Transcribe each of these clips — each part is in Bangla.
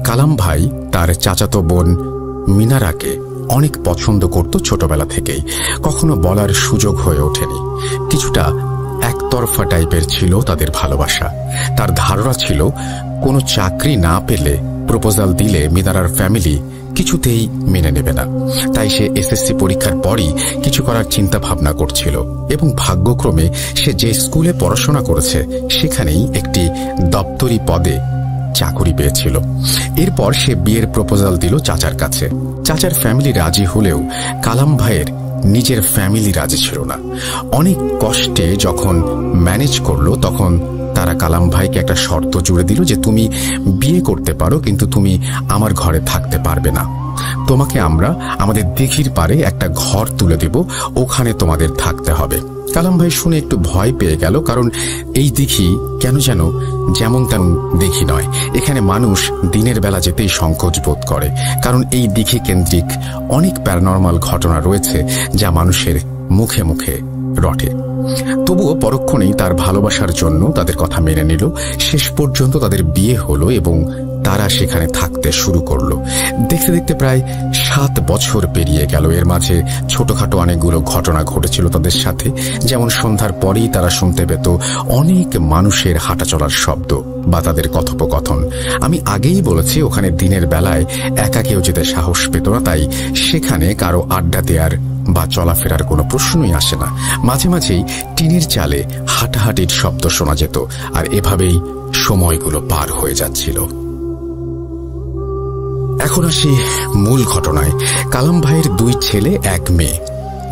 কালাম ভাই তার চাচাতো বোন মিনারাকে অনেক পছন্দ করত ছোটবেলা থেকেই, কখনো বলার সুযোগ হয়ে ওঠেনি। কিছুটা একতরফা টাইপের ছিল তাদের ভালোবাসা। তার ধারণা ছিল কোনো চাকরি না পেলে প্রপোজাল দিলে মিনারার ফ্যামিলি কিছুতেই মেনে নেবে না। তাই সে এসএসসি পরীক্ষার পরই কিছু করার চিন্তা ভাবনা করছিল এবং ভাগ্যক্রমে সে যে স্কুলে পড়াশোনা করেছে সেখানেই একটি দপ্তরি পদে চাকরি পেয়েছিল। এরপর সে বিয়ের প্রপোজাল দিল চাচার কাছে। চাচার ফ্যামিলি রাজি হলেও কালাম ভাইয়ের নিজের ফ্যামিলি রাজি ছিল না। অনেক কষ্টে যখন ম্যানেজ করলো তখন তারা কালাম ভাইকে একটা শর্ত জুড়ে দিল যে তুমি বিয়ে করতে পারো, কিন্তু তুমি আমার ঘরে থাকতে পারবে না। তোমাকে আমরা আমাদের দিঘির পাড়ে একটা ঘর তুলে দেব, ওখানে তোমাদের থাকতে হবে। কালাম ভাই শুনে একটু ভয় পেয়ে গেল, কারণ এই দিঘি কেন যেন যেমন তেমন দিঘি নয়। এখানে মানুষ দিনের বেলা যেতেই সংকোচ বোধ করে, কারণ এই দিঘি কেন্দ্রিক অনেক প্যারানরমাল ঘটনা রয়েছে যা মানুষের মুখে মুখে রটে। তবুও পরক্ষণেই তার ভালোবাসার জন্য তাদের কথা মেনে নিল। শেষ পর্যন্ত তাদের বিয়ে হলো এবং তারা সেখানে থাকতে শুরু করলো। দেখতে দেখতে প্রায় 7 বছর পেরিয়ে গেল। এর মাঝে ছোটখাটো অনেকগুলো ঘটনা ঘটেছিল তাদের সাথে, যেমন সন্ধ্যার পরেই তারা শুনতে পেত অনেক মানুষের হাঁটা চলার শব্দ বা তাদের কথোপকথন। আমি আগেই বলেছি ওখানে দিনের বেলায় একা কেউ যেতে সাহস পেত না, তাই সেখানে কারো আড্ডা দেওয়ার বা চলাফেরার কোনো প্রশ্নই আসে না। মাঝে মাঝেই টিনের চালে হাঁটাহাঁটির শব্দ শোনা যেত, আর এভাবেই সময়গুলো পার হয়ে যাচ্ছিল। এখন আসি মূল ঘটনায়। কালাম ভাইয়ের 2 ছেলে 1 মেয়ে।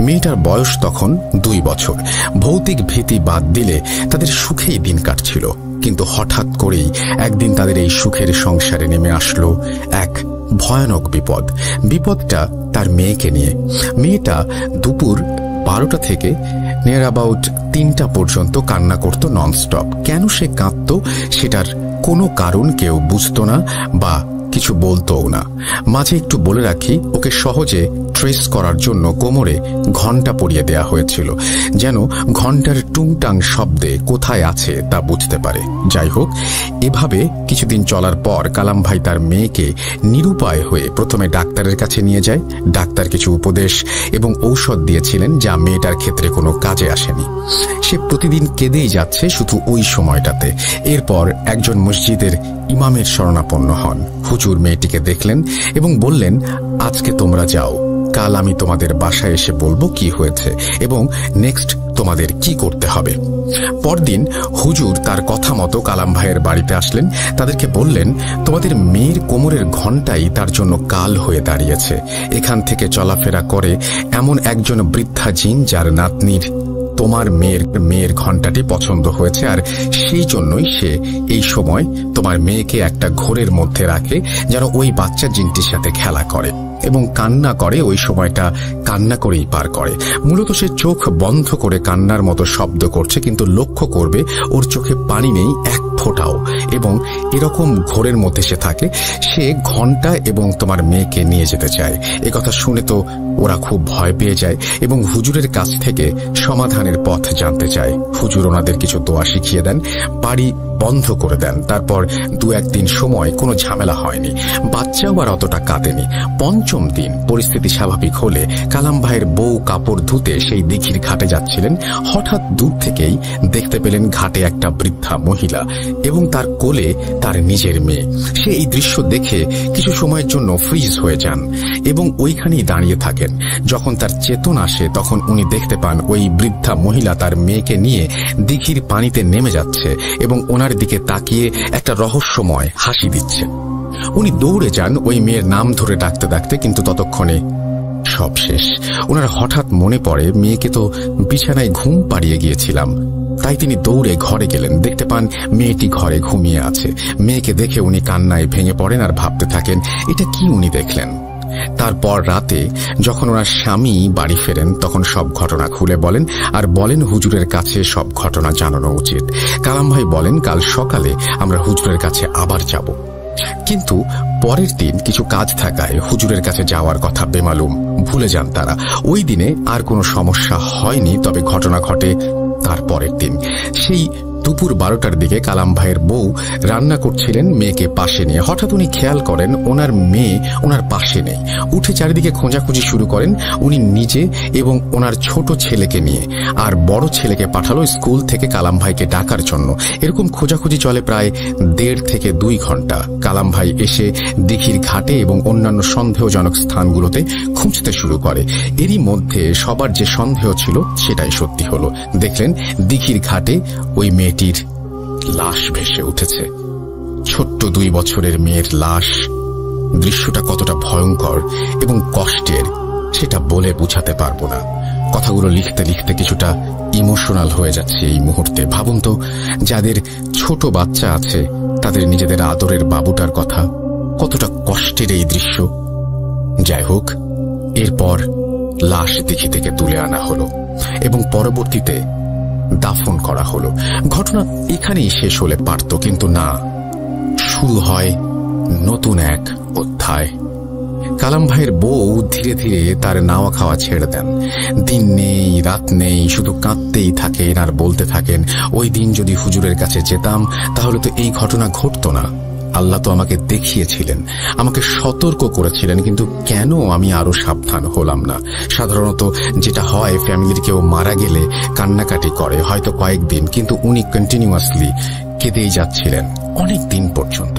মেয়েটার বয়স তখন 2 বছর। ভৌতিক ভীতি বাদ দিলে তাদের সুখেই দিন কাটছিল, কিন্তু হঠাৎ করেই একদিন তাদের এই সুখের সংসারে নেমে আসলো এক ভয়ানক বিপদ। বিপদটা তার মেয়েকে নিয়ে। মেয়েটা দুপুর 12টা থেকে নিয়ার অ্যাবাউট 3টা পর্যন্ত কান্না করত ননস্টপ। কেন সে কাঁদত সেটার কোনো কারণ কেউ বুঝতো না বা কিছু বলতোও না। মাঝে একটু বলে রাখি, ওকে সহজে ট্রেস করার জন্য কোমরে ঘণ্টা পরিয়ে দেয়া হয়েছিল, যেন ঘণ্টার টুংটাং শব্দে কোথায় আছে তা বুঝতে পারে। যাই হোক, এভাবে কিছুদিন চলার পর কালাম ভাই তার মেয়েকে নিরুপায় হয়ে প্রথমে ডাক্তারের কাছে নিয়ে যায়। ডাক্তার কিছু উপদেশ এবং ঔষধ দিয়েছিলেন যা মেয়েটার ক্ষেত্রে কোনো কাজে আসেনি। সে প্রতিদিন কেঁদেই যাচ্ছে শুধু ওই সময়টাতে। এরপর একজন মসজিদের ইমামের শরণাপন্ন হন। হুজুর মেয়েটিকে দেখলেন এবং বললেন, আজকে তোমরা যাও, কাল আমি তোমাদের বাসায় এসে বলবো কি হয়েছে এবং নেক্সট তোমাদের কি করতে হবে। পরদিন হুজুর তার কথা মতো কালাম ভাইয়ের বাড়িতে আসলেন। তাদেরকে বললেন, তোমাদের মেয়ের কোমরের ঘণ্টাই তার জন্য কাল হয়ে দাঁড়িয়েছে। এখান থেকে চলাফেরা করে এমন একজন বৃদ্ধা জিন যার নাতনির তোমার মেয়ের ঘণ্টাটি পছন্দ হয়েছে, আর সেই জন্যই সে এই সময় তোমার মেয়েকে একটা ঘোরের মধ্যে রাখে যেন ওই বাচ্চা জিনটির সাথে খেলা করে এবং কান্না করে। ওই সময়টা কান্না করেই পার করে। মূলত সে চোখ বন্ধ করে কান্নার মতো শব্দ করছে, কিন্তু লক্ষ্য করবে ওর চোখে পানি নেই এক ফোঁটাও, এবং এরকম ঘোরের মধ্যে সে থাকে। সে ঘণ্টা এবং তোমার মেয়েকে নিয়ে যেতে চায়। একথা শুনে তো ওরা খুব ভয় পেয়ে যায় এবং হুজুরের কাছ থেকে সমাধানের পথ জানতে চায়। হুজুর ওনাদের কিছু দোয়া শিখিয়ে দেন, বাড়ি বন্ধ করে দেন। তারপর 2-1 দিন সময় কোনো ঝামেলা হয়নি, বাচ্চাও আর অতটা কাঁদেনি। 5ম দিন পরিস্থিতি স্বাভাবিক হলে কালাম ভাইয়ের বউ কাপড় ধুতে সেই দিঘির ঘাটে যাচ্ছিলেন। হঠাৎ দূর থেকেই দেখতে পেলেন ঘাটে একটা বৃদ্ধা মহিলা এবং তার কোলে তার নিজের মেয়ে। সে এই দৃশ্য দেখে কিছু সময়ের জন্য ফ্রিজ হয়ে যান এবং ওইখানেই দাঁড়িয়ে থাকেন। যখন তার চেতন আসে তখন উনি দেখতে পান ওই বৃদ্ধা মহিলা তার মেয়েকে নিয়ে দিঘির পানিতে নেমে যাচ্ছে এবং ওনার দিকে তাকিয়ে একটা রহস্যময় হাসি দিচ্ছে। উনি দৌড়ে যান ওই মেয়ের নাম ধরে ডাকতে ডাকতে, কিন্তু ততক্ষণে সব শেষ। ওনার হঠাৎ মনে পড়ে, মেয়েকে তো বিছানায় ঘুম পাড়িয়ে গিয়েছিলাম। তাই তিনি দৌড়ে ঘরে গেলেন। দেখতে পান মেয়েটি ঘরে ঘুমিয়ে আছে। মেয়েকে দেখে উনি কান্নায় ভেঙে পড়েন আর ভাবতে থাকেন এটা কি উনি দেখলেন। তারপর রাতে যখন ওনার স্বামী বাড়ি ফেরেন তখন সব ঘটনা খুলে বলেন আর বলেন হুজুরের কাছে সব ঘটনা জানানো উচিত। কালাম ভাই বলেন, কাল সকালে আমরা হুজুরের কাছে আবার যাব। কিন্তু পরের দিন কিছু কাজ থাকায় হুজুরের কাছে যাওয়ার কথা বেমালুম ভুলে যান তারা। ওই দিনে আর কোনো সমস্যা হয়নি, তবে ঘটনা ঘটে তার পরের দিন। সেই দুপুর 12টার দিকে কালাম ভাইয়ের বউ রান্না করছিলেন মেয়েকে পাশে নিয়ে। হঠাৎ উনি খেয়াল করেন ওনার মেয়ে ওনার পাশে নেই। উঠে চারিদিকে খোঁজাখুঁজি শুরু করেন উনি নিজে এবং ওনার ছোট ছেলেকে নিয়ে। আর বড় ছেলেকে পাঠালো স্কুল থেকে কালাম ভাইকে ডাকার জন্য। এরকম খোঁজাখুঁজি চলে প্রায় 1.5 থেকে 2 ঘন্টা। কালাম ভাই এসে দিঘির ঘাটে এবং অন্যান্য সন্দেহজনক স্থানগুলোতে খুঁজতে শুরু করে। এরই মধ্যে সবার যে সন্দেহ ছিল সেটাই সত্যি হলো। দেখলেন দিঘির ঘাটে ওই মেয়েটির লাশ ভেসে উঠেছে। ছোট্ট 2 বছরের মেয়ের লাশ। দৃশ্যটা কতটা ভয়ঙ্কর এবং কষ্টের সেটা বলে বোঝাতে পারবো না। কথাগুলো লিখতে লিখতে কিছুটা ইমোশনাল হয়ে যাচ্ছে এই মুহূর্তে। ভাবুন তো, যাদের ছোট বাচ্চা আছে তাদের নিজেদের আদরের বাবুটার কথা, কতটা কষ্টের এই দৃশ্য। যাই হোক, এরপর লাশ দিঘি থেকে তুলে আনা হলো এবং পরবর্তীতে দাফন করা হলো। ঘটনা এখানেই শেষ হলে পারত, কিন্তু না, শুরু হয় নতুন এক অধ্যায়। কালাম ভাইয়ের বউ ধীরে ধীরে তার নাওয়া খাওয়া ছেড়ে দেন। দিন নেই রাত নেই, শুধু কাঁদতেই থাকেন আর বলতে থাকেন, ওই দিন যদি হুজুরের কাছে যেতাম তাহলে তো এই ঘটনা ঘটত না। আল্লাহ তো আমাকে দেখিয়েছিলেন, আমাকে সতর্ক করেছিলেন, কিন্তু কেন আমি আরো সাবধান হলাম না? সাধারণত যেটা হয়, ফ্যামিলির কেউ মারা গেলে কান্নাকাটি করে হয়তো কয়েকদিন, কিন্তু উনি কন্টিনিউয়াসলি কেঁদেই যাচ্ছিলেন অনেক দিন পর্যন্ত।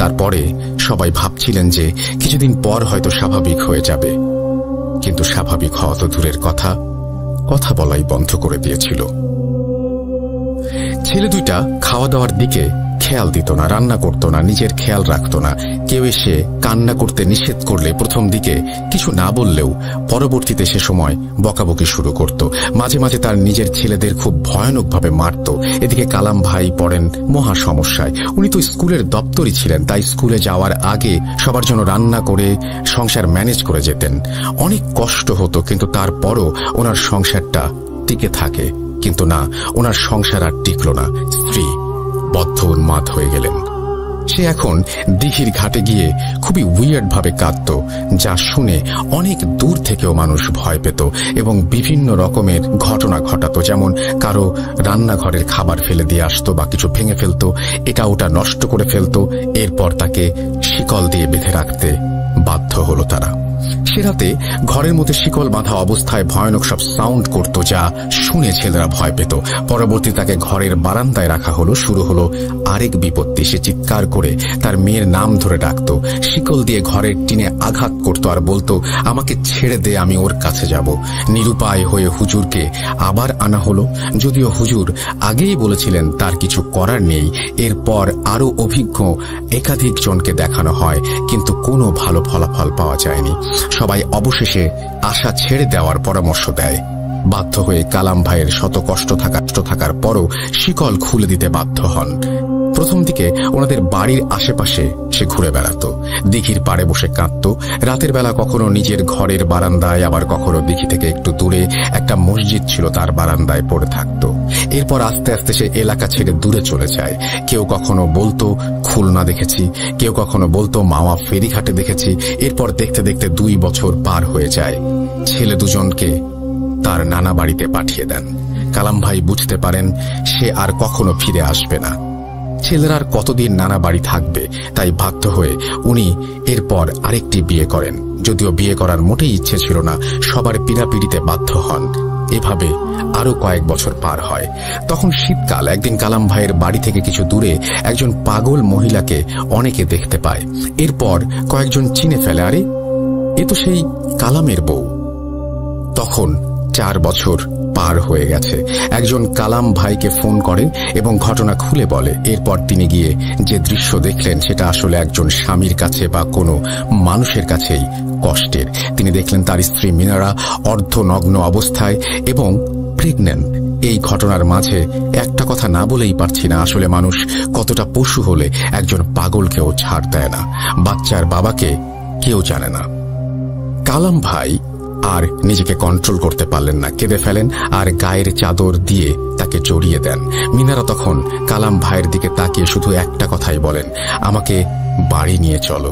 তারপরে সবাই ভাবছিলেন যে কিছুদিন পর হয়তো স্বাভাবিক হয়ে যাবে, কিন্তু স্বাভাবিক হওয়া তো দূরের কথা, কথা বলাই বন্ধ করে দিয়েছিল। ছেলে দুইটা খাওয়া দাওয়ার দিকে খেয়াল দিত না, রান্না করত না, নিজের খেয়াল রাখত না। কেউ এসে কান্না করতে নিষেধ করলে প্রথম দিকে কিছু না বললেও পরবর্তীতে সে সময় বকাবকি শুরু করত। মাঝে মাঝে তার নিজের ছেলেদের খুব ভয়ানকভাবে মারত। এদিকে কালাম ভাই পড়েন মহা সমস্যায়। উনি তো স্কুলের দপ্তরি ছিলেন, তাই স্কুলে যাওয়ার আগে সবার জন্য রান্না করে সংসার ম্যানেজ করে যেতেন। অনেক কষ্ট হতো, কিন্তু তারপরও ওনার সংসারটা টিকে থাকে। কিন্তু না, ওনার সংসার আর টিকল না। স্ত্রী বদ্ধ উন্মাদ হয়ে গেলেন। সে এখন দিঘির ঘাটে গিয়ে খুবই উইয়ার্ড ভাবে কাঁদত, যা শুনে অনেক দূর থেকেও মানুষ ভয় পেত এবং বিভিন্ন রকমের ঘটনা ঘটাতো। যেমন কারো রান্নাঘরের খাবার ফেলে দিয়ে আসতো বা কিছু ভেঙে ফেলতো, এটা ওটা নষ্ট করে ফেলতো। এরপর তাকে শিকল দিয়ে বেঁধে রাখতে বাধ্য হলো তারা। সে রাতে ঘরের মধ্যে শিকল বাঁধা অবস্থায় ভয়ানক সব সাউন্ড করত, যা শুনে ছেলেরা ভয় পেত। পরবর্তী তাকে ঘরের বারান্দায় রাখা হলো। শুরু হলো আরেক বিপত্তি। সে চিৎকার করে তার মেয়ের নাম ধরে ডাকত, শিকল দিয়ে ঘরের টিনে আঘাত করত আর বলতো, আমাকে ছেড়ে দে, আমি ওর কাছে যাব। নিরুপায় হয়ে হুজুরকে আবার আনা হলো, যদিও হুজুর আগেই বলেছিলেন তার কিছু করার নেই। এরপর আরো অভিজ্ঞ একাধিক জনকে দেখানো হয়, কিন্তু কোনো ভালো ফলাফল পাওয়া যায়নি। সবাই অবশেষে আশা ছেড়ে দেওয়ার পরামর্শ দেয়। বাধ্য হয়ে কালাম ভাইয়ের শত কষ্ট থাকার পরও শিকল খুলে দিতে বাধ্য হন। প্রথম দিকে ওনাদের বাড়ির আশেপাশে সে ঘুরে বেড়াতো, দিঘির পাড়ে বসে কাঁদত। রাতের বেলা কখনো নিজের ঘরের বারান্দায়, আবার কখনো দিঘি থেকে একটু দূরে একটা মসজিদ ছিল তার বারান্দায় পড়ে থাকতো। এরপর আস্তে আস্তে সে এলাকা ছেড়ে দূরে চলে যায়। কেউ কখনো বলতো খুলনা দেখেছি, কেউ কখনো বলতো মাওয়া ফেরিঘাটে দেখেছি। এরপর দেখতে দেখতে 2 বছর পার হয়ে যায়। ছেলে দুজনকে তার নানা বাড়িতে পাঠিয়ে দেন। কালাম ভাই বুঝতে পারেন সে আর কখনো ফিরে আসবে না। ছেলেরা আর কতদিন নানা বাড়ি থাকবে, তাই বাধ্য হয়ে উনি এরপর আরেকটি বিয়ে করেন। যদিও বিয়ে করার মোটেই ইচ্ছে ছিল না, সবার পীড়াপিড়িতে বাধ্য হন। এভাবে আরো কয়েক বছর পার হয়। তখন শীতকাল। একদিন কালাম ভাইয়ের বাড়ি থেকে কিছু দূরে একজন পাগল মহিলাকে অনেকে দেখতে পায়। এরপর কয়েকজন চিনে ফেলে, আরে এ তো সেই কালামের বউ। তখন 4 বছর পার হয়ে গেছে। একজন কালাম ভাইকে ফোন করে এবং ঘটনা খুলে বলে। এরপর তিনি গিয়ে যে দৃশ্য দেখলেন সেটা আসলে একজন স্বামীর কাছে বা কোনো মানুষের কাছেই কষ্টের। তিনি দেখলেন তার স্ত্রী মিনারা অর্ধনগ্ন অবস্থায় এবং প্রেগন্যান্ট। এই ঘটনার মাঝে একটা কথা না বলেই পারছি না, আসলে মানুষ কতটা পশু হলে একজন পাগলকেও ছাড় দেয় না। বাচ্চার বাবাকে কেউ জানে না। কালাম ভাই আর নিজেকে কন্ট্রোল করতে পারলেন না, কেঁদে ফেলেন আর গায়ের চাদর দিয়ে তাকে জড়িয়ে দেন। মিনারা তখন কালাম ভাইয়ের দিকে তাকিয়ে শুধু একটা কথাই বলেন, আমাকে বাড়ি নিয়ে চলো।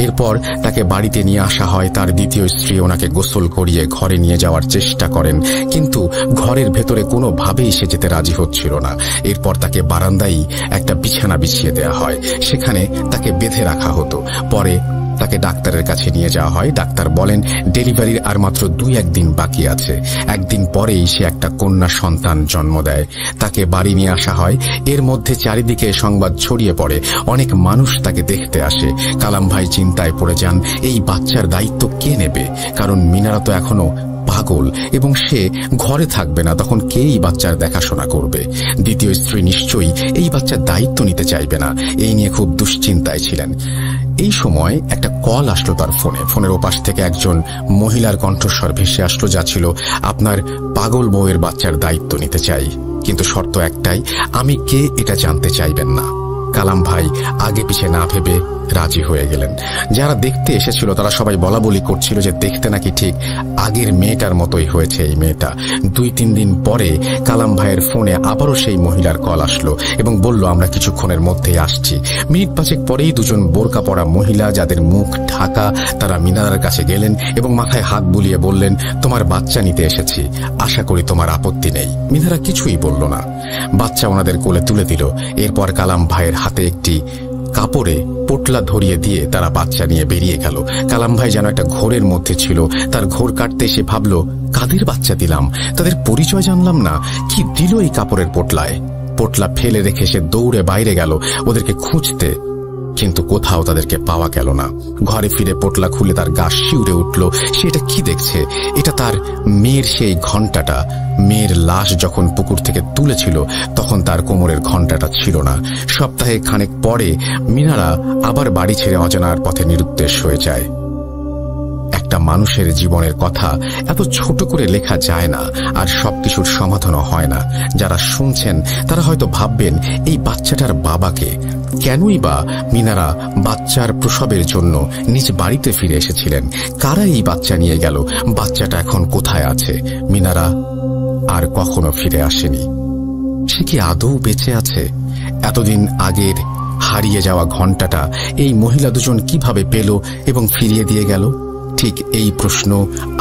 এরপর তাকে বাড়িতে নিয়ে আসা হয়। তার দ্বিতীয় স্ত্রী ওনাকে গোসল করিয়ে ঘরে নিয়ে যাওয়ার চেষ্টা করেন, কিন্তু ঘরের ভেতরে কোনোভাবেই সে যেতে রাজি হচ্ছিল না। এরপর তাকে বারান্দায় একটা বিছানা বিছিয়ে দেওয়া হয়, সেখানে তাকে বেঁধে রাখা হতো। পরে তাকে ডাক্তারের কাছে নিয়ে যাওয়া হয়। ডাক্তার বলেন ডেলিভারির আর মাত্র 2-1 দিন বাকি আছে। একদিন পরেই সে একটা কন্যা সন্তান জন্ম দেয়। তাকে বাড়ি নিয়ে আসা হয়। এর মধ্যে চারিদিকে সংবাদ ছড়িয়ে পড়ে, অনেক মানুষ তাকে দেখতে আসে। কালাম ভাই চিন্তায় পড়ে যান, এই বাচ্চার দায়িত্ব কে নেবে? কারণ মিনারা তো এখনো পাগল এবং সে ঘরে থাকবে না, তখন কে এই বাচ্চার দেখাশোনা করবে? দ্বিতীয় স্ত্রী নিশ্চয়ই এই বাচ্চার দায়িত্ব নিতে চাইবে না। এই নিয়ে খুব দুশ্চিন্তায় ছিলেন। এই সময় একটা কল আসলো তার ফোনের ওপাশ থেকে একজন মহিলার কণ্ঠস্বর ভেসে আসলো, যা ছিল, আপনার পাগল বউয়ের বাচ্চার দায়িত্ব নিতে চাই, কিন্তু শর্ত একটাই, আমি কে এটা জানতে চাইবেন না। কালাম ভাই আগে পিছে না ভেবে রাজি হয়ে গেলেন। যারা দেখতে এসেছিল তারা সবাই বলা বলি করছিল যে দেখতে নাকি ঠিক আগের মেয়েটার মতোই হয়েছে এই মেয়েটা। 2-3 দিন পরে কালাম ভাইয়ের ফোনে আবারও সেই মহিলার কল আসলো এবং বলল, আমরা কিছুক্ষণের মধ্যেই আসছি। মিনিট 5 পরেই দুজন বোরকা পরা মহিলা, যাদের মুখ ঢাকা, তারা মিনারার কাছে গেলেন এবং মাথায় হাত বুলিয়ে বললেন, তোমার বাচ্চা নিতে এসেছি, আশা করি তোমার আপত্তি নেই। মিনারা কিছুই বলল না, বাচ্চা ওনাদের কোলে তুলে দিল। এরপর কালাম ভাইয়ের হাতে একটি কাপড়ে পোটলা ধরিয়ে দিয়ে তারা বাচ্চা নিয়ে বেরিয়ে গেল। কালাম ভাই যেন একটা ঘোরের মধ্যে ছিল। তার ঘোর কাটতে সে ভাবল, কাদের বাচ্চা দিলাম, তাদের পরিচয় জানলাম না, কি দিল এই কাপড়ের পোটলায়? পোটলা ফেলে রেখে সে দৌড়ে বাইরে গেল ওদেরকে খুঁজতে, কিন্তু কোথাও তাদেরকে পাওয়া গেল না। ঘরে ফিরে পোটলা খুলে তার গা শিউরে উঠল। সে এটা কি দেখছে? এটা তার মেয়ের সেই ঘণ্টাটা। মেয়ের লাশ যখন পুকুর থেকে তুলেছিল তখন তার কোমরের ঘণ্টাটা ছিল না। সপ্তাহে খানেক পরে মিনারা আবার বাড়ি ছেড়ে অজানার পথে নিরুদ্দেশ হয়ে যায়। একটা মানুষের জীবনের কথা এত ছোট করে লেখা যায় না, আর সবকিছুর সমাধানও হয় না। যারা শুনছেন তারা হয়তো ভাববেন, এই বাচ্চাটার বাবাকে কেনই বা মিনারা বাচ্চার প্রসবের জন্য নিজ বাড়িতে ফিরে এসেছিলেন? কারা এই বাচ্চা নিয়ে গেল? বাচ্চাটা এখন কোথায় আছে? মিনারা আর কখনো ফিরে আসেনি। সে কি আদৌ বেঁচে আছে? এতদিন আগের হারিয়ে যাওয়া ঘণ্টাটা এই মহিলা দুজন কিভাবে পেল এবং ফিরিয়ে দিয়ে গেল? ঠিক এই প্রশ্ন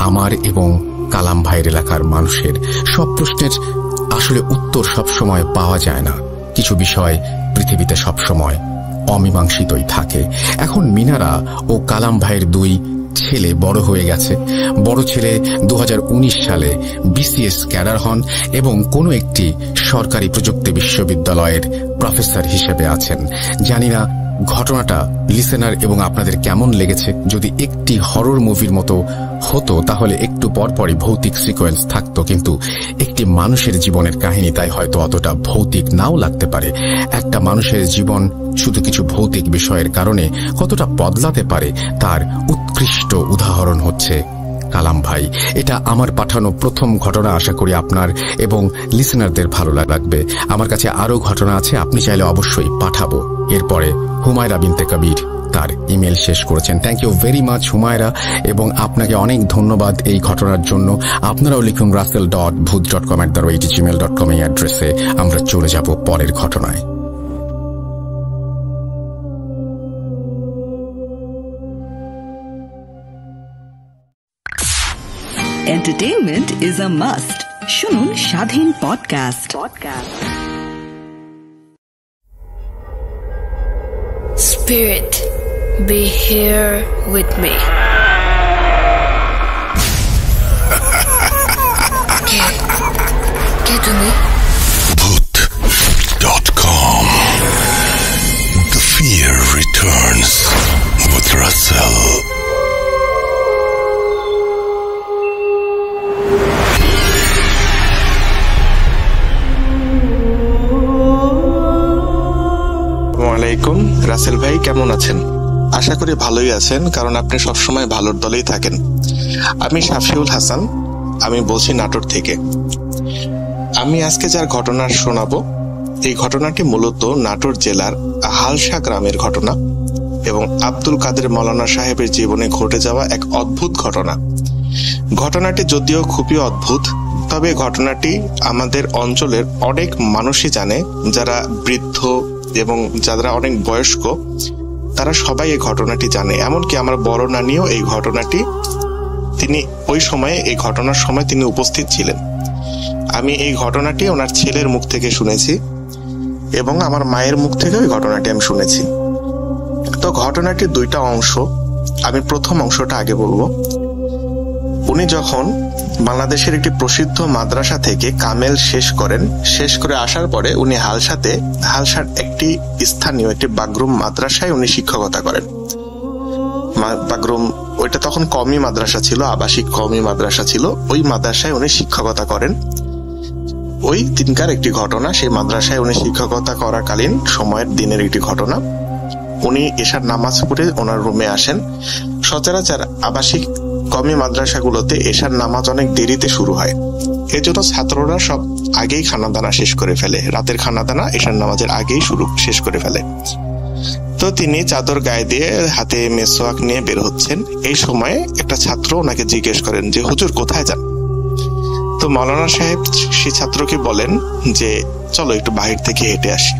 আমার এবং কালাম ভাইয়ের এলাকার মানুষের। সব প্রশ্নের আসলে উত্তর সবসময় পাওয়া যায় না। কিছু বিষয় পৃথিবীতে সবসময় অমীমাংসিতই থাকে। এখন মিনারা ও কালাম ভাইয়ের 2 ছেলে বড় হয়ে গেছে। বড় ছেলে 2019 সালে BCS ক্যাডার হন এবং কোনো একটি সরকারি প্রযুক্তি বিশ্ববিদ্যালয়ের প্রফেসর হিসেবে আছেন। জানি না ঘটনাটা লিসেনার এবং আপনাদের কেমন লেগেছে। যদি একটি হরর মুভির মতো হতো তাহলে একটু পরপরই ভৌতিক সিকোয়েন্স থাকতো, কিন্তু একটি মানুষের জীবনের কাহিনী, তাই হয়তো অতটা ভৌতিক নাও লাগতে পারে। একটা মানুষের জীবন শুধু কিছু ভৌতিক বিষয়ের কারণে কতটা বদলাতে পারে তার উৎকৃষ্ট উদাহরণ হচ্ছে কালাম ভাই। এটা আমার পাঠানো প্রথম ঘটনা। আশা করি আপনার এবং লিসেনারদের ভালো লাগবে। আমার কাছে আরো ঘটনা আছে, আপনি চাইলে অবশ্যই পাঠাবো। এরপরে হুমায়রা বিনতে কবির তার ইমেল শেষ করেছেন। Thank you very much Humaira, এবং আপনাকে অনেক ধন্যবাদ এই ঘটনার জন্য। আপনারাও লিখুন russell.bhuj.com@gmail.com এই অ্যাড্রেসে। আমরা চলে যাব পরের ঘটনায়। Entertainment is a must. শুনুন স্বাধীন podcast. Spirit, be here with me. Get to me. Bhuj.com. The fear returns with Russell. আসসালামু আলাইকুম। রাসেল ভাই কেমন আছেন? আশা করি ভালোই আছেন, কারণ আপনি সবসময় ভালোর দলেই থাকেন। আমি শাফিউল হাসান, আমি বলছি নাটোর থেকে। আমি আজকে যার ঘটনা শোনাবো, এই ঘটনাটি মূলত নাটোর জেলার হালসা গ্রামের ঘটনা এবং আব্দুল কাদের মৌলানা সাহেবের জীবনে ঘটে যাওয়া এক অদ্ভুত ঘটনা। ঘটনাটি যদিও খুবই অদ্ভুত, তবে ঘটনাটি আমাদের অঞ্চলের অনেক মানুষই জানে, যারা বৃদ্ধ এবং যারা অনেক বয়স্ক তারা সবাই এই ঘটনাটি জানে, এমনকি আমার বড় নানিও এই ঘটনাটি, তিনি ওই সময়ে, এই ঘটনার সময় তিনি উপস্থিত ছিলেন। আমি এই ঘটনাটি ওনার ছেলের মুখ থেকে শুনেছি এবং আমার মায়ের মুখ থেকে ওই ঘটনাটি আমি শুনেছি। তো ঘটনাটির দুইটা অংশ, আমি প্রথম অংশটা আগে বলবো। উনি যখন বাংলাদেশের একটি প্রসিদ্ধ মাদ্রাসা থেকে কামেল শেষ করেন, শেষ করে আসার পরে উনি হালসার একটি স্থানীয় একটি বাগরুম মাদ্রাসায় উনি শিক্ষকতা করেন। বাগরুম ওইটা তখন কওমি মাদ্রাসা ছিল, আবাসিক কওমি মাদ্রাসা ছিল। ওই মাদ্রাসায় উনি শিক্ষকতা করেন। ওই দিনকার একটি ঘটনা, সেই মাদ্রাসায় উনি শিক্ষকতা করাকালীন সময়ের দিনের একটি ঘটনা। উনি এশার নামাজ পড়ে ওনার রুমে আসেন। সচরাচর আবাসিক কওমি মাদ্রাসাগুলোতে এশার নামাজ অনেক দেরিতে শুরু হয়, এজন্য ছাত্ররা সব আগেই খানাদানা শেষ করে ফেলে, রাতের খানাদানা এশার নামাজের আগেই শেষ করে ফেলে। তো তিনি চাদর গায়ে দিয়ে হাতে মেসওয়াক নিয়ে বের হচ্ছেন। এই সময়ে একটা ছাত্র ওনাকে জিজ্ঞেস করেন যে হুজুর কোথায় যান? তো মাওলানা সাহেব সেই ছাত্রকে বলেন যে চলো একটু বাহির থেকে হেঁটে আসি।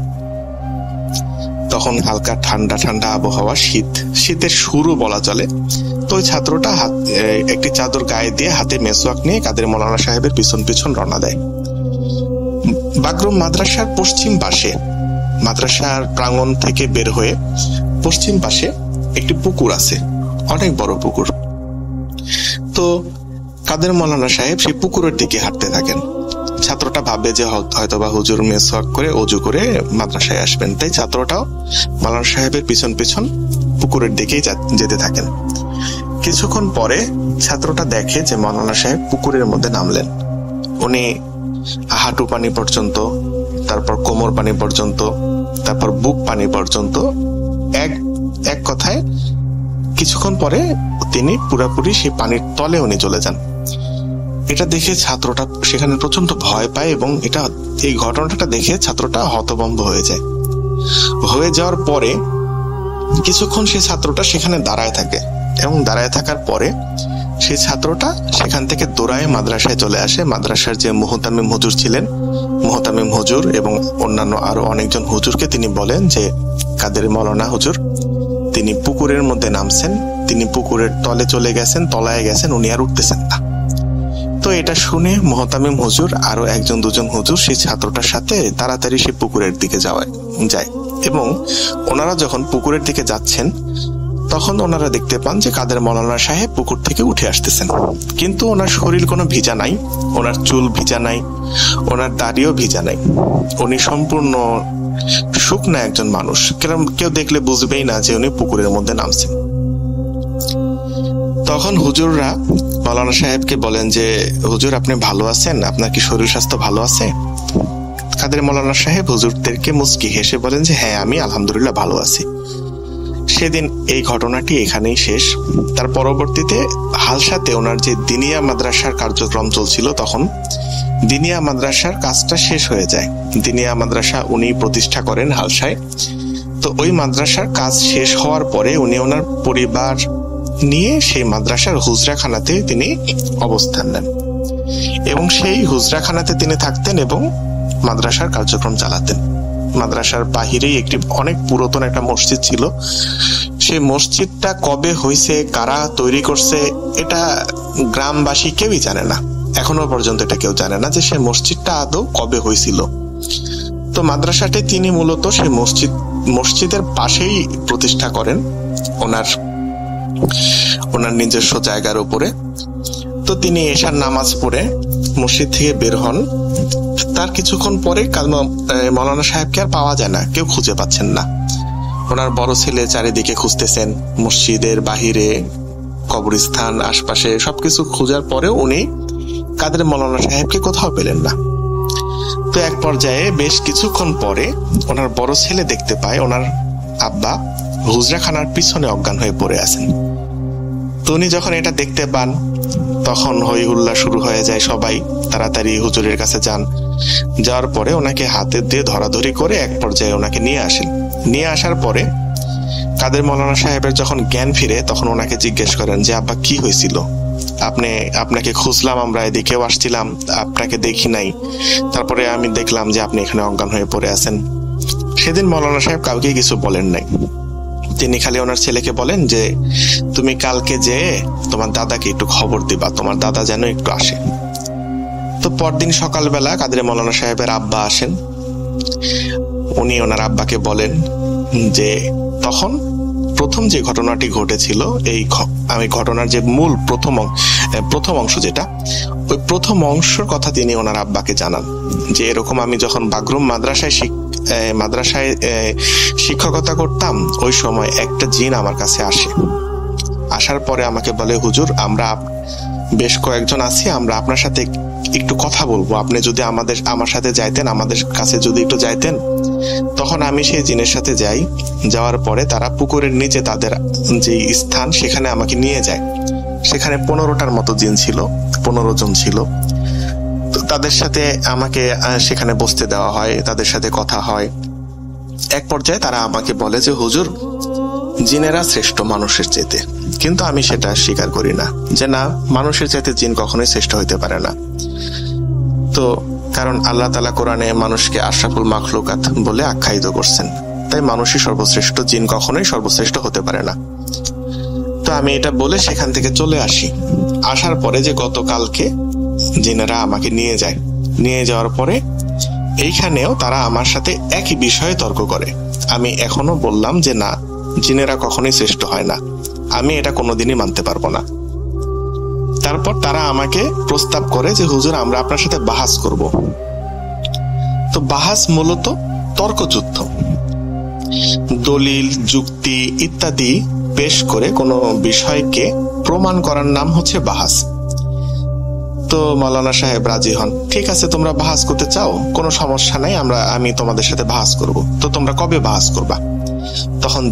তখন হালকা ঠান্ডা ঠান্ডা আবহাওয়া, শীতের শুরু বলা চলে। তো ওই ছাত্রটা একটি চাদর গায়ে দিয়ে হাতে মেসওয়াক নিয়ে কাদের মাওলানা সাহেবের পিছন পিছন রওনা দেয়। বাগরুম মাদ্রাসার পশ্চিম পাশে, মাদ্রাসার প্রাঙ্গণ থেকে বের হয়ে পশ্চিম পাশে একটি পুকুর আছে, অনেক বড় পুকুর। তো কাদের মাওলানা সাহেব সেই পুকুরের দিকে হাঁটতে থাকেন। ছাত্রটা ভাবে যে হয়তোবা হুজুর মেসওয়াক করে ওযু করে মাদ্রাসায় আসবেন, তাই ছাত্রটাও মাওলানা সাহেবের পিছন পিছন পুকুরের দিকেই যেতে থাকেন। কিছুক্ষণ পরে ছাত্রটা দেখে যে মাওলানা সাহেব পুকুরের মধ্যে নামলেন। উনি হাঁটু পানি পর্যন্ত, তারপর কোমর পানি পর্যন্ত, তারপর বুক পানি পর্যন্ত, এক কথায় কিছুক্ষণ পরে তিনি পুরাপুরি সেই পানির তলে উনি চলে যান। এটা দেখে ছাত্রটা সেখানে প্রচন্ড ভয় পায় এবং এই ঘটনাটা দেখে ছাত্রটা হতভম্ব হয়ে যায়। হয়ে যাওয়ার পরে কিছুক্ষণ সেই ছাত্রটা সেখানে দাঁড়ায় থাকে এবং দাঁড়ায় থাকার পরে সেই ছাত্রটা সেখান থেকে দৌড়ায় মাদ্রাসায় চলে আসে। মাদ্রাসার যে মুহতামিম হুজুর ছিলেন, মুহতামিম হুজুর এবং অন্যান্য আরো অনেকজন হুজুরকে তিনি বলেন যে কাদের মাওলানা হুজুর তিনি পুকুরের মধ্যে নামছেন, তিনি পুকুরের তলে চলে গেছেন, তলায় গেছেন, উনি আর উঠতেছেন না। তো এটা শুনে মুহতামিম হুজুর আরো একজন দুজন হুজুর সেই ছাত্রটার সাথে তাড়াতাড়ি সেই পুকুরের দিকে যায় এবং ওনারা যখন পুকুরের দিকে যাচ্ছেন তখন ওনারা দেখতে পান যে কাদের মাওলানা সাহেব পুকুর থেকে উঠে আসতেছেন, কিন্তু ওনার শরীর কোনো ভিজা নাই, ওনার চুল ভিজা নাই, ওনার দাড়িও ভিজা নাই। উনি সম্পূর্ণ শুকনা একজন মানুষ, কেউ দেখলে বুঝবেই না যে উনি পুকুরের মধ্যে নামছেন। তখন হুজুররা মাওলানা সাহেবকে বলেন যে হুজুর আপনি ভালো আছেন, আপনার কি শরীর স্বাস্থ্য ভালো আছে? কাদের মাওলানা সাহেব হুজুরদেরকে মুচকি হেসে বলেন যে হ্যাঁ আমি আলহামদুলিল্লাহ ভালো আছি। সেদিন এই ঘটনাটি এখানেই শেষ। তার পরবর্তীতে হালসাতে ওনার যে দিনিয়া মাদ্রাসার কার্যক্রম চলছিল, তখন দিনিয়া মাদ্রাসার কাজটা শেষ হয়ে যায়। দিনিয়া মাদ্রাসা উনি প্রতিষ্ঠা করেন হালসায়। তো ওই মাদ্রাসার কাজ শেষ হওয়ার পরে উনি ওনার পরিবার নিয়ে সেই মাদ্রাসার হুজরাখানাতে তিনি অবস্থান নেন এবং সেই হুজরাখানাতে তিনি থাকতেন এবং মাদ্রাসার কার্যক্রম চালাতেন। মাদ্রাসার বাহিরেই একটি অনেক পুরাতন একটা মসজিদ ছিল। সেই মসজিদটা কবে হয়েছে, কারা তৈরি করছে, এটা গ্রামবাসী কেউই জানে না, এখনো পর্যন্ত এটা কেউ জানে না যে সেই মসজিদটা আদৌ কবে হয়েছিল। তো মাদ্রাসাটি তিনি মূলত সেই মসজিদের পাশেই প্রতিষ্ঠা করেন ওনার নিজস্ব জায়গার উপরে। তো তিনি এশার নামাজ পড়ে মসজিদ থেকে বের হন। তার কিছুক্ষণ পরে মাওলানা সাহেবকে আর পাওয়া যায় না, কেউ খুঁজে পাচ্ছেন না। ওনার বড় ছেলে চারিদিকে খুঁজতেছেন, মসজিদের বাহিরে, কবরস্থান, আশপাশে সবকিছু খোঁজার পরেও উনি কাদের মাওলানা সাহেবকে কোথাও পেলেন না। তো এক পর্যায়ে বেশ কিছুক্ষণ পরে ওনার বড় ছেলে দেখতে পায় ওনার আব্বা হুজরাখানার পিছনে অজ্ঞান হয়ে পড়ে আছেন। তো উনি যখন এটা দেখতে পান তখন হই হুল্লা শুরু হয়ে যায়, সবাই তাড়াতাড়ি হুজুরের কাছে যান। যাওয়ার পরে ওনাকে হাতে দিয়ে ধরাধরি করে এক পর্যায়ে ওনাকে নিয়ে আসেন। নিয়ে আসার পরে কাদের মাওলানা সাহেবের যখন জ্ঞান ফিরে তখন ওনাকে জিজ্ঞেস করেন যে আব্বা কি হয়েছিল, আপনাকে খুঁজলাম, আমরা এদিকেও আসছিলাম, আপনাকে দেখি নাই, তারপরে আমি দেখলাম যে আপনি এখানে অজ্ঞান হয়ে পড়ে আছেন। সেদিন মাওলানা সাহেব কাউকে কিছু বলেন নাই। তিনি খালি ওনার ছেলেকে বলেন যে তুমি কালকে যে তোমার দাদাকে একটু খবর দিবা, তোমার দাদা যেন একটু আসে। তো পরদিন সকালবেলা কাদের মৌলানা সাহেবের আব্বা আসেন। উনি ওনার আব্বাকে বলেন যে তখন প্রথম যে ঘটনাটি ঘটেছিল, আমি ঘটনার যে মূল প্রথম অংশ যেটা, ওই প্রথম অংশের কথা তিনি ওনার আব্বাকে জানান যে এরকম আমি যখন বাগরুম মাদ্রাসায় শিক্ষকতা করতাম, ওই সময় একটা জিন আমার কাছে আসে। আসার পরে আমাকে বলে, হুজুর আমরা বেশ কয়েকজন আছি, আমরা আপনার সাথে একটু কথা বলবো, আপনি যদি আমার সাথে যাইতেন, আমাদের কাছে যদি একটু যাইতেন। তখন আমি সেই জিনের সাথে যাই। যাওয়ার পরে তারা পুকুরের নিচে তাদের যে স্থান, সেখানে আমাকে নিয়ে যায়। সেখানে 15টার মতো জিন ছিল, 15 জন ছিল। তো তাদের সাথে আমাকে সেখানে বসতে দেওয়া হয়, তাদের সাথে কথা হয়। এক পর্যায়ে তারা আমাকে বলে যে হুজুর, জিনেরা শ্রেষ্ঠ মানুষের চাইতে। কিন্তু আমি সেটা স্বীকার করি না, যে না, মানুষের চাইতে জিন কখনোই শ্রেষ্ঠ হইতে পারে না। তো কারণ আল্লাহ তাআলা কোরআনে মানুষকে আশরাফুল মাখলুকাত বলে আখ্যায়িত করছেন, তাই মানুষই সর্বশ্রেষ্ঠ, জিন কখনোই সর্বশ্রেষ্ঠ হতে পারে না। তো আমি এটা বলে সেখান থেকে চলে আসি। আসার পরে যে গতকালকে জিনেরা আমাকে নিয়ে যায়, নিয়ে যাওয়ার পরে এইখানেও তারা আমার সাথে একই বিষয়ে তর্ক করে। আমি এখনো বললাম যে না, জিনেরা কখনোই শ্রেষ্ঠ হয় না, আমি এটা কোনোদিনই মানতে পারবো না। তারপর তারা আমাকে প্রস্তাব করে যে হুজুর আমরা আপনার সাথে বাহাস করব। তো বাহাস মূলত তর্কযুদ্ধ, দলিল যুক্তি ইত্যাদি পেশ করে কোনো বিষয়কে প্রমাণ করার নাম হচ্ছে বাহাস। তো মাওলানা সাহেব রাজি হন, ঠিক আছে তোমরা বাহাস করতে চাও, কোনো সমস্যা নাই, আমি তোমাদের সাথে বাহাস করব। তো তোমরা কবে বাহাস করবা? তখন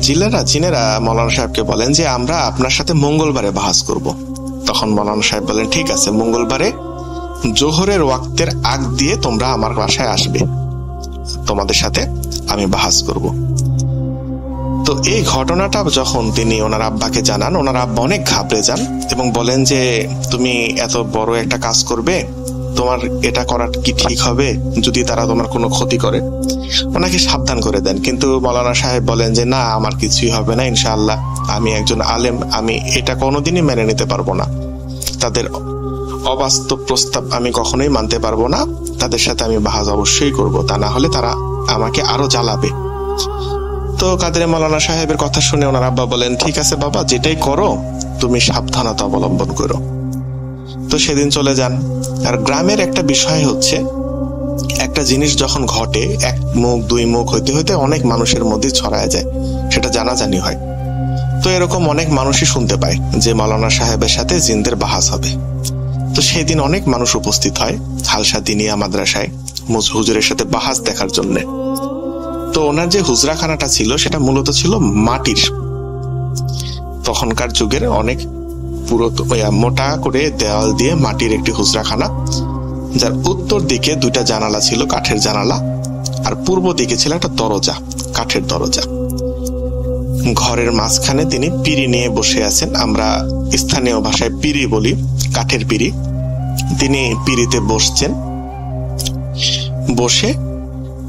জিনেরা মাওলানা সাহেবকে বলেন যে আমরা আপনার সাথে মঙ্গলবারে বাহাস করব। তখন মাওলানা সাহেব বলেন ঠিক আছে, মঙ্গলবারে জোহরের ওয়াক্তের আগ দিয়ে তোমরা আমার বাসায় আসবে, তোমাদের সাথে আমি বাহাস করব। তো এই ঘটনাটা যখন তিনি ওনার আব্বাকে জানান, ওনার আব্বা অনেক ঘাবড়ে যান এবং বলেন যে তুমি এত বড় একটা কাজ করবে, তোমার এটা করা কি ঠিক হবে? যদি তারা তোমার কোনো ক্ষতি করে। ওনাকে সাবধান করে দেন, কিন্তু মাওলানা সাহেব বলেন যে না, আমার কিছুই হবে না ইনশাআল্লাহ, আমি একজন আলেম, আমি এটা কোনোদিনই মেনে নিতে পারবো না, তাদের অবাস্তব প্রস্তাব আমি কখনোই মানতে পারবো না, তাদের সাথে আমি বাহাস অবশ্যই করব, তা না হলে তারা আমাকে আরো জ্বালাবে। তো কাদের মাওলানা সাহেবের কথা শুনে ওনার আব্বা বলেন ঠিক আছে বাবা, যেটাই করো তুমি সাবধানতা অবলম্বন করো। তো সেদিন চলে যান। আর গ্রামের একটা বিষয় হচ্ছে, একটা জিনিস যখন ঘটে, এক মুখ দুই মুখ হইতে হইতে অনেক মানুষের মধ্যে ছড়ায় যায়, সেটা জানাজানি হয়। তো এরকম অনেক মানুষই শুনতে পায় যে মাওলানা সাহেবের সাথে জিনদের বাহাস হবে। তো সেদিন অনেক মানুষ উপস্থিত হয় হালসা দিনিয়া মাদ্রাসায় হুজুরের সাথে বাহাস দেখার জন্য। তো ওনার যে হুজরাখানাটা ছিল সেটা মূলত ছিল মাটির, তখনকার যুগের অনেক মোটা করে দেওয়াল দিয়ে মাটির একটি হুজরাখানা, যার উত্তর দিকে 2টা জানালা ছিল, কাঠের জানালা, আর পূর্ব দিকে ছিল একটা দরজা, কাঠের দরজা। ঘরের মাঝখানে তিনি পিঁড়ি নিয়ে বসে আছেন, আমরা স্থানীয় ভাষায় পিঁড়ি বলি, কাঠের পিঁড়ি। তিনি পিঁড়িতে বসছেন। বসে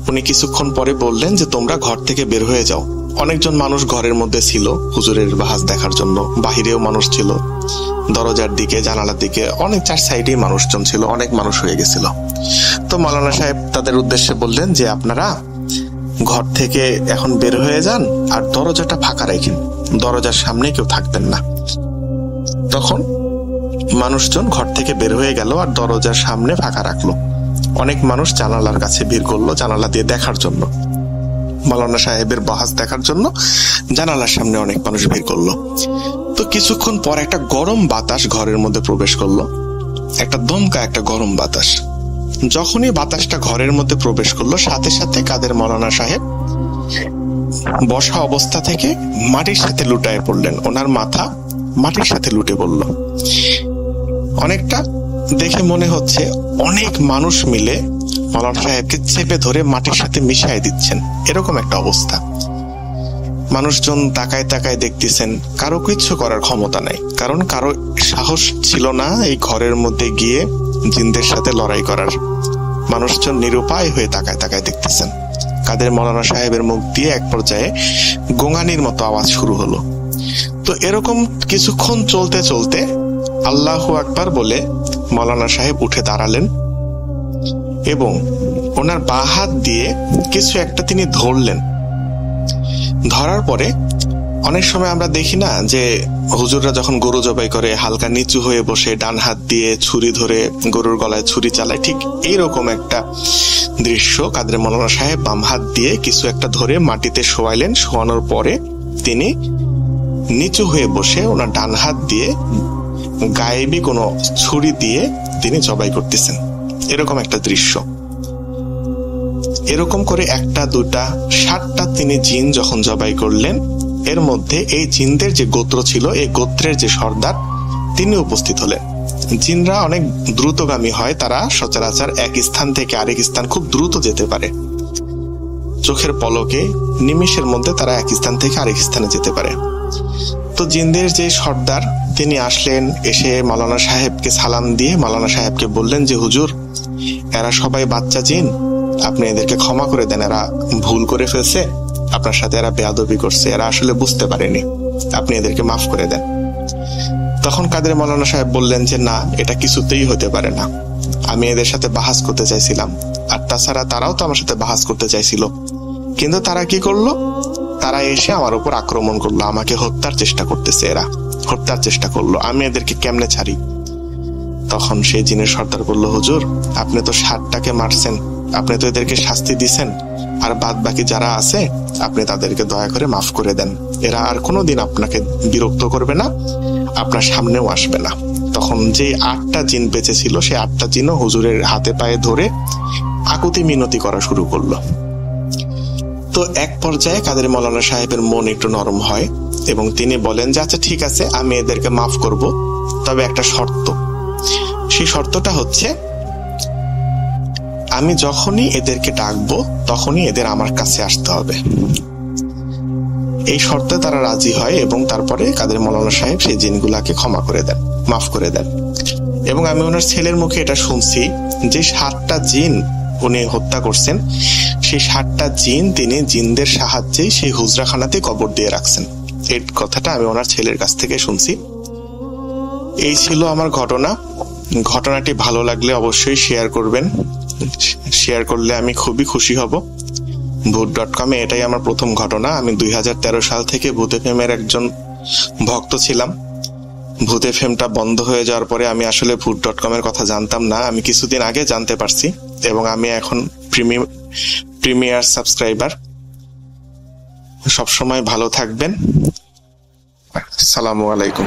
উনি কিছুক্ষণ পরে বললেন যে তোমরা ঘর থেকে বের হয়ে যাও। অনেকজন মানুষ ঘরের মধ্যে ছিল হুজুরের বাহাস দেখার জন্য, বাহিরেও মানুষ ছিল, দরজার দিকে জানালার দিকে অনেক, 4 সাইডেই মানুষজন ছিল, অনেক মানুষ হয়ে গেছিল। তো মাওলানা সাহেব তাদের উদ্দেশ্যে বললেন যে আপনারা ঘর থেকে এখন বের হয়ে যান আর দরজাটা ফাঁকা রাখেন, দরজার সামনে কেউ থাকবেন না। তখন মানুষজন ঘর থেকে বের হয়ে গেল আর দরজার সামনে ফাঁকা রাখলো। অনেক মানুষ জানালার কাছে ভিড় করলো, জানালা দিয়ে দেখার জন্য, মাওলানা সাহেবের বাহাস দেখার জন্য জানালার সামনে অনেক মানুষ ভিড় করলো। তো কিছুক্ষণ পর একটা গরম বাতাস ঘরের মধ্যে প্রবেশ করলো, একটা দমকা একটা গরম বাতাস। যখনই বাতাসটা ঘরের মধ্যে প্রবেশ করলো, সাথে সাথে কাদের মাওলানা সাহেব বসা অবস্থা থেকে মাটির সাথে লুটায় পড়লেন, ওনার মাথা মাটির সাথে লুটে পড়ল। অনেকটা দেখে মনে হচ্ছে অনেক মানুষ মিলে মাওলানা সাহেবকে চেপে ধরে মাটির সাথে মিশিয়ে দিচ্ছেন, এরকম একটা অবস্থা। মানুষজন তাকায় তাকায় দেখতেছেন, কারো কিচ্ছু করার ক্ষমতা নাই, কারণ কারো সাহস ছিল না এই ঘরের মধ্যে গিয়ে জিনদের সাথে লড়াই করার। মানুষজন নিরুপায় হয়ে তাকায় তাকায় দেখতেছেন, কাদের মৌলানা সাহেবের মুখ দিয়ে এক পর্যায়ে গোঙানির মতো আওয়াজ শুরু হলো। তো এরকম কিছুক্ষণ চলতে চলতে আল্লাহু আকবার বলে মৌলানা সাহেব উঠে দাঁড়ালেন এবং ওনার বাঁ হাত দিয়ে কিছু একটা তিনি ধরলেন। ধরার পরে অনেক সময় আমরা দেখি না যে হুজুররা যখন গরু জবাই করে হালকা নিচু হয়ে বসে ডান হাত দিয়ে ছুরি ধরে গরুর গলায় ছুরি চালায়, ঠিক এইরকম একটা দৃশ্য কাদের মৌলানা সাহেব বাম হাত দিয়ে কিছু একটা ধরে মাটিতে শোয়াইলেন। শোয়ানোর পরে তিনি নিচু হয়ে বসে ওনার ডান হাত দিয়ে গায়েবী কোনো ছুরি দিয়ে তিনি জবাই করতেছেন, এরকম একটা দৃশ্য। এরকম করে 1টা 2টা 7টা তিনি জিন যখন জবাই করলেন, এর মধ্যে এই জিনদের যে গোত্র ছিল, এই গোত্রের যে সর্দার তিনি উপস্থিত হলেন। জিনরা অনেক দ্রুতগামী হয়, তারা সচরাচর এক স্থান থেকে আরেক স্থান খুব দ্রুত যেতে পারে। চোখের পলকে নিমেষের মধ্যে তারা এক স্থান থেকে আরেক স্থানে যেতে পারে। তো জিনদের যে সর্দার তিনি আসলেন, এসে মৌলানা সাহেবকে সালাম দিয়ে মৌলানা সাহেবকে বললেন যে হুজুর, এরা সবাই বাচ্চা জিন, আপনি এদেরকে ক্ষমা করে দেন, এরা ভুল করে ফেলছে, আপনার সাথে এরা বেয়াদবি করছে, এরা আসলে বুঝতে পারেনি, আপনি এদেরকে মাফ করে দেন। তখন কাদের মৌলানা সাহেব বললেন যে না, এটা কিছুতেই হতে পারে না, আমি এদের সাথে বাহাস করতে চাইছিলাম, আর তাছাড়া তারাও তো আমার সাথে বাহাস করতে চাইছিল, কিন্তু তারা কি করলো, তারা এসে আমার উপর আক্রমণ করলো, আমাকে হত্যার চেষ্টা করতেছে, এরা হত্যার চেষ্টা করলো, আমি এদেরকে কেমনে ছাড়ি। তখন সেই জিনের সর্দার বলল, হুজুর, আপনি তো 7টাকে মারছেন, আপনি তো এদেরকে শাস্তি দিছেন, আর বাদ বাকি যারা আছে আপনি তাদেরকে দয়া করে মাফ করে দেন, এরা আর কোনোদিন আপনাকে বিরক্ত করবে না, আপনার সামনেও আসবে না। তখন যে 8টা জিন বেঁচে ছিল, সেই 8টা জিনও হুজুরের হাতে পায়ে ধরে আকুতি মিনতি করা শুরু করলো। তো এক পর্যায়ে কাদের মৌলানা সাহেবের মন একটু নরম হয় এবং তিনি বলেন যে আচ্ছা ঠিক আছে, আমি এদেরকে মাফ করব, তবে একটা শর্ত। সেই শর্তটা হচ্ছে, আমি যখনই এদেরকে ডাকবো তখনই এদের আমার কাছে আসতে হবে। এই শর্তে তারা রাজি হয় এবং তারপরে কাদের মৌলানা সাহেব সেই জিনগুলাকে ক্ষমা করে দেন, মাফ করে দেন। এবং আমি ওনার ছেলের মুখে এটা শুনছি যে 7টা জিন উনি হত্যা করছেন, সেই 7টা জিন তিনি জিনদের সাহায্যেই সেই হুজরাখানাতে কবর দিয়ে রাখছেন। এই কথাটা আমি ওনার ছেলের কাছ থেকে শুনছি। এই ছিল আমার ঘটনা। ঘটনাটি ভালো লাগলে অবশ্যই শেয়ার করবেন, শেয়ার করলে আমি খুবই খুশি হব। ভূত.com-এ এটাই আমার প্রথম ঘটনা। আমি 2013 সাল থেকে ভূত এফএম-এর একজন ভক্ত ছিলাম। ভূত এফএমটা বন্ধ হয়ে যাওয়ার পরে আমি আসলে ভূত.com-এর কথা জানতাম না, আমি কিছুদিন আগে জানতে পারছি এবং আমি এখন প্রিমিয়ার সাবস্ক্রাইবার। সবসময় ভালো থাকবেন। আসসালামু আলাইকুম।